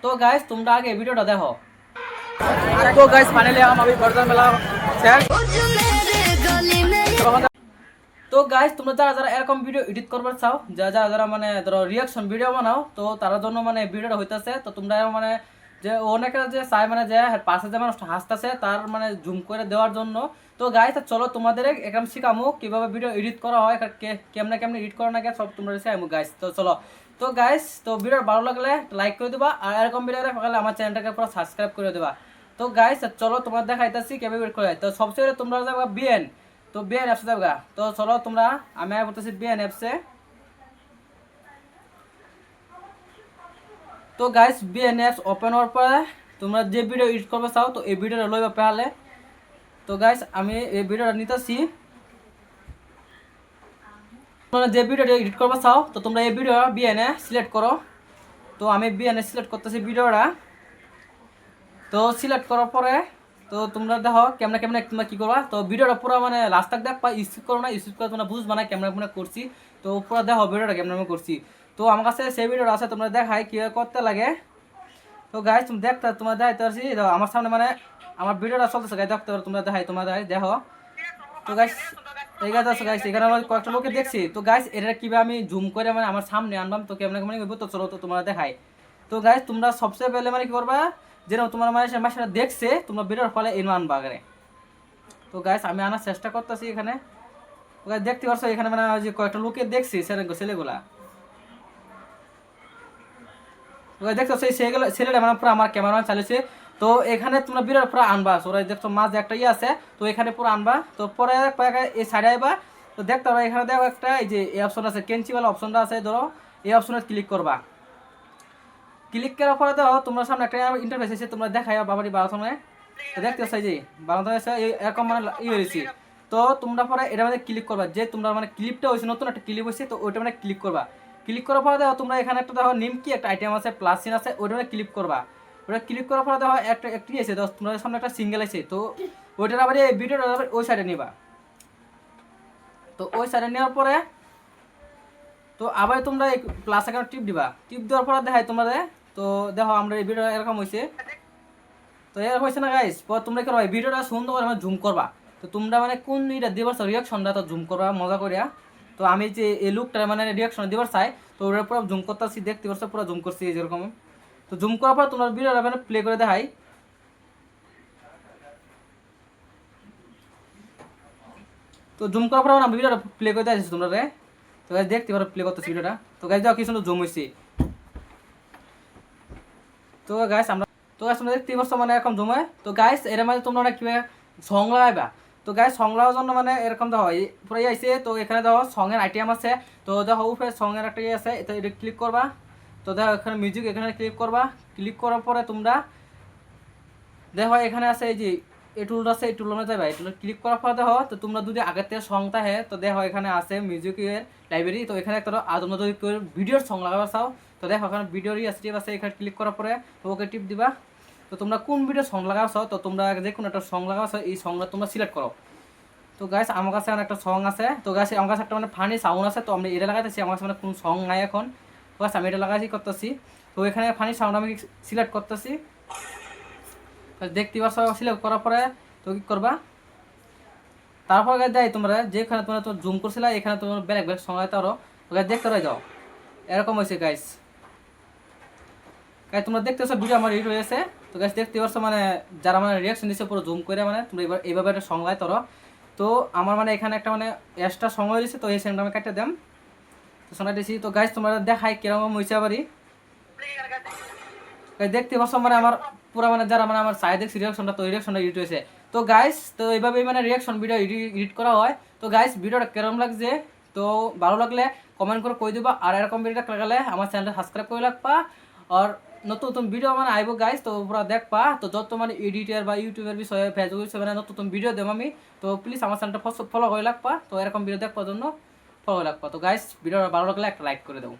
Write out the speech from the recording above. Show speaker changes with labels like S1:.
S1: তো গাইস তোমরা আগে ভিডিওটা দেখো। তো গাইস ফাইনালি আমি বর্ধমান মেলা শেষ। তো গাইস তোমরা যারা যারা এরকম ভিডিও এডিট করবার চাও, যারা যারা মানে ধরো রিয়াকশন ভিডিও বানাও, তো তার জন্য মানে ভিডিওটা হইতাছে। তো তোমরা মানে যে অনেকে যে চাই মানে যে পাশে যে মানুষ হাসতেছে তার মানে জুম করে দেওয়ার জন্য। তো গাইস চলো তোমাদের এরকম শিখামু কিভাবে ভিডিও এডিট করা হয়, কেমনে কেমনে এডিট করা না সব তোমরা শিখামু গাইস। তো চলো। তো গাইস তো ভিডিও ভালো লাগলে লাইক করে দিবা, আর এরকম ভিডিও দেখালে আমার চ্যানেলটাকে পুরো সাবস্ক্রাইব করে দিবা। তো গাইস চলো তোমরা দেখাইতাছি কিভাবে এডিট করা হয়। তো সবচেয়ে তোমরা যাবা বিএন, তো বিএন অ্যাপসে যাবা। তো চলো তোমরা আমি বলতেছি বিএন অ্যাপসে। তো গাইস বিএন অ্যাপস ওপেন হওয়ার পরে তোমরা যে ভিডিও এডিট করবে চাও তো এই ভিডিওটা লইবা পেলে। তো গাইস আমি এই ভিডিওটা নিতেছি। তোমরা যে ভিডিওটা এডিট করবে চাও তো তোমরা এই ভিডিও বিএনএ সিলেক্ট করো। তো আমি বিএনএ সিলেক্ট করতেছি ভিডিওটা। তো সিলেক্ট করার পরে তো তোমরা দেখো কেমনে কেমনে তোমরা কী করবা। তো ভিডিওটা পুরো মানে লাস্ট তক দেখবা, স্কিপ করো না, স্কিপ করে তোমরা বুঝবা না কেমনে কেমনে করছি। তো পুরো দেখো ভিডিওটা কেমনে কেমনে করছি। তো আমার কাছে সেই ভিডিওটা আছে, তোমরা দেখাই কীভাবে করতে লাগে। তো গাইস তুমি দেখতে তোমরা দেখাইতে পারছি আমার সামনে মানে আমার ভিডিওটা চলতেছে গাইস, দেখতে পারো তোমরা দেখাই তোমরা দেখাই দেখো। তো গাইস এই গাছ আছে গাইস, এখানে আমার কয়েকটা লোকে দেখছি। তো গাইস এটা কিভাবে আমি জুম করে মানে আমার সামনে আনবাম তো কেমন কেমন তো চলো তো তোমরা দেখাই। তো গাইস তোমরা সবচেয়ে পেলে মানে কি করবা, যেন তোমার মানে মাসেরা দেখছে তোমরা ভিডিওর ফলে এনে আনবা আগে। তো গাইস আমি আনার চেষ্টা করতেছি এখানে। গাইস দেখতে পারছো এখানে মানে যে কয়েকটা লোকে দেখছি ছেলেগুলা। দেখছো সেই ছেলেটা মানে পুরো আমার ক্যামেরা চালিয়েছে। তো এখানে তোমরা বিরাট পুরো আনবা, ওরা দেখছো মাঝে একটা ইয়ে আছে, তো এখানে পুরো আনবা। তো পরে এই সাইডে আইবা। তো দেখতে পারো এখানে দেখো একটা এই যে এই অপশন আছে, কেঞ্চিওয়ালা অপশনটা আছে, ধরো এই অপশনে ক্লিক করবা। ক্লিক করার পরে দেখো তোমার সামনে একটা ইন্টারফেস এসে তোমরা দেখাই বাবারি বারোতমে। তো দেখতে পাচ্ছ যে বারোতমে এসে এরকম মানে ইয়ে হয়েছি। তো তোমরা পরে এটা মধ্যে ক্লিক করবা, যে তোমরা মানে ক্লিপটা হয়েছে নতুন একটা ক্লিপ হয়েছে, তো ওইটা মানে ক্লিক করবা। ক্লিক করার পরে দেখো তোমরা এখানে একটা দেখো নিমকি একটা আইটেম আছে, প্লাস সিন আছে, ওইটা মানে ক্লিক করবা। ওটা ক্লিক করার পরে দেখো একটা একটি আছে, তোমাদের সামনে একটা সিঙ্গেল আছে। তো ওইটার আবার এই ভিডিওটা আবার ওই সাইডে নিবা। তো ওই সাইডে নেওয়ার পরে তো আবার তোমরা এই প্লাস আইকনে টিপ দিবা। টিপ দেওয়ার পরে দেখাই তোমাদের। তো দেখো আমরা এই ভিডিও এরকম হয়েছে। তো এরকম হয়েছে না গাইস, পর তোমরা কি করবা এই ভিডিওটা সুন্দর করে মানে জুম করবা। তো তোমরা মানে কোন এটা দিবার রিয়াকশনটা তো জুম করবা মজা করিয়া। তো আমি যে এই লুকটা মানে রিয়াকশন দিবার চাই, তো ওটার পুরো জুম করতেছি, দেখতে পাচ্ছ পুরো জুম করছি যেরকম। তো জুম করার পর তোমরা ভিডিওটা মানে প্লে করে দেখাই। তো জুম করার পর আমি ভিডিওটা প্লে করে দেখাচ্ছি তোমরা। তো গাইস দেখতে পারো প্লে করতেছি ভিডিওটা। তো গাইস দেখো কি সুন্দর জুম হয়েছে। তো গাইস আমরা তো গাইস তোমরা দেখতে পাচ্ছ মানে এরকম জুম হয়। তো গাইস এর মাঝে তোমরা অনেক কীভাবে সং লাগাইবা। তো গাইস সং লাগানোর জন্য মানে এরকম দেখো পুরো আইসে। তো এখানে দেখো সঙের আইটেম আছে। তো দেখো উপরে সঙের একটা ইয়ে আছে, তো এটা ক্লিক করবা। তো দেখো এখানে মিউজিক, এখানে ক্লিক করবা। ক্লিক করার পরে তোমরা দেখো এখানে আছে এই যে এই টুলটা আছে, এই টুলের মধ্যে যাবে। এই টুলে ক্লিক করার পর দেখো তো তোমরা যদি আগের থেকে সং থাকে তো দেখো এখানে আছে মিউজিকের লাইব্রেরি। তো এখানে একটা আর তোমরা যদি ভিডিওর সং লাগাবার চাও তো দেখো এখানে ভিডিওরই টিপ আছে, এখানে ক্লিক করার পরে তো ওকে টিপ দিবা। তো তোমরা কোন ভিডিও সং লাগাচ্ছ তো তোমরা যে কোনো একটা সং লাগাচ্ছ এই সংটা তোমরা সিলেক্ট করো। তো গাইস আমার কাছে একটা সং আছে। তো গাইস আমার কাছে একটা মানে ফানি সাউন্ড আছে, তো আমি এটা লাগাইতেছি। আমার কাছে মানে কোনো সং নাই এখন। তো গাইস আমি এটা লাগাইছি করতেছি। তো এখানে ফানি সাউন্ড আমি সিলেক্ট করতেছি। দেখতে পাচ্ছ সিলেক্ট করার পরে তো কি করবা, তারপর গাইস দেয় তোমরা যেখানে তোমরা তো জুম করছিলা এখানে তোমরা ব্যাক ব্যাক সং লাগাইতে পারো। তো গাইস দেখতে রয়ে যাও এরকম হয়েছে গাইস। গাইস তোমরা দেখতেছো ভিডিও আমার এডিট হয়েছে। তো গাইস দেখতে পাচ্ছ মানে যারা মানে রিয়াকশন দিচ্ছে পুরো জুম করে মানে তোমরা এবার এইভাবে একটা সং লাগাইতে পারো। তো আমার মানে এখানে একটা মানে এক্সট্রা সং হয়ে দিচ্ছে, তো এই সেন্ট আমি কাটতে দেম। তো শোনা দিয়েছি। তো গাইস তোমরা দেখাই কিরকম হয়েছে আবারই। দেখতে পাচ্ছ মানে আমার পুরো মানে যারা মানে আমার চাই দেখছি রিয়াকশনটা, তো রিয়াকশনটা এডিট হয়েছে। তো গাইস তো এইভাবেই মানে রিয়াকশন ভিডিও এডিট করা হয়। তো গাইস ভিডিওটা কেরম লাগছে তো ভালো লাগলে কমেন্ট করে কই দিবা, আর এরকম ভিডিওটা লাগালে আমার চ্যানেলটা সাবস্ক্রাইব করে রাখবা। আর নতুন নতুন ভিডিও মানে আইব গাইস, তো পুরো দেখবা। তো যত মানে এডিটার বা ইউটিউবের বিষয়ে ফেসবুক বিষয়ে মানে নতুন নতুন ভিডিও দেবো আমি। তো প্লিজ আমার চ্যানেলটা ফলো করে রাখবা। তো এরকম ভিডিও দেখবার জন্য ফলো করে রাখবা। তো গাইস ভিডিওটা ভালো লাগলে একটা লাইক করে দেবো।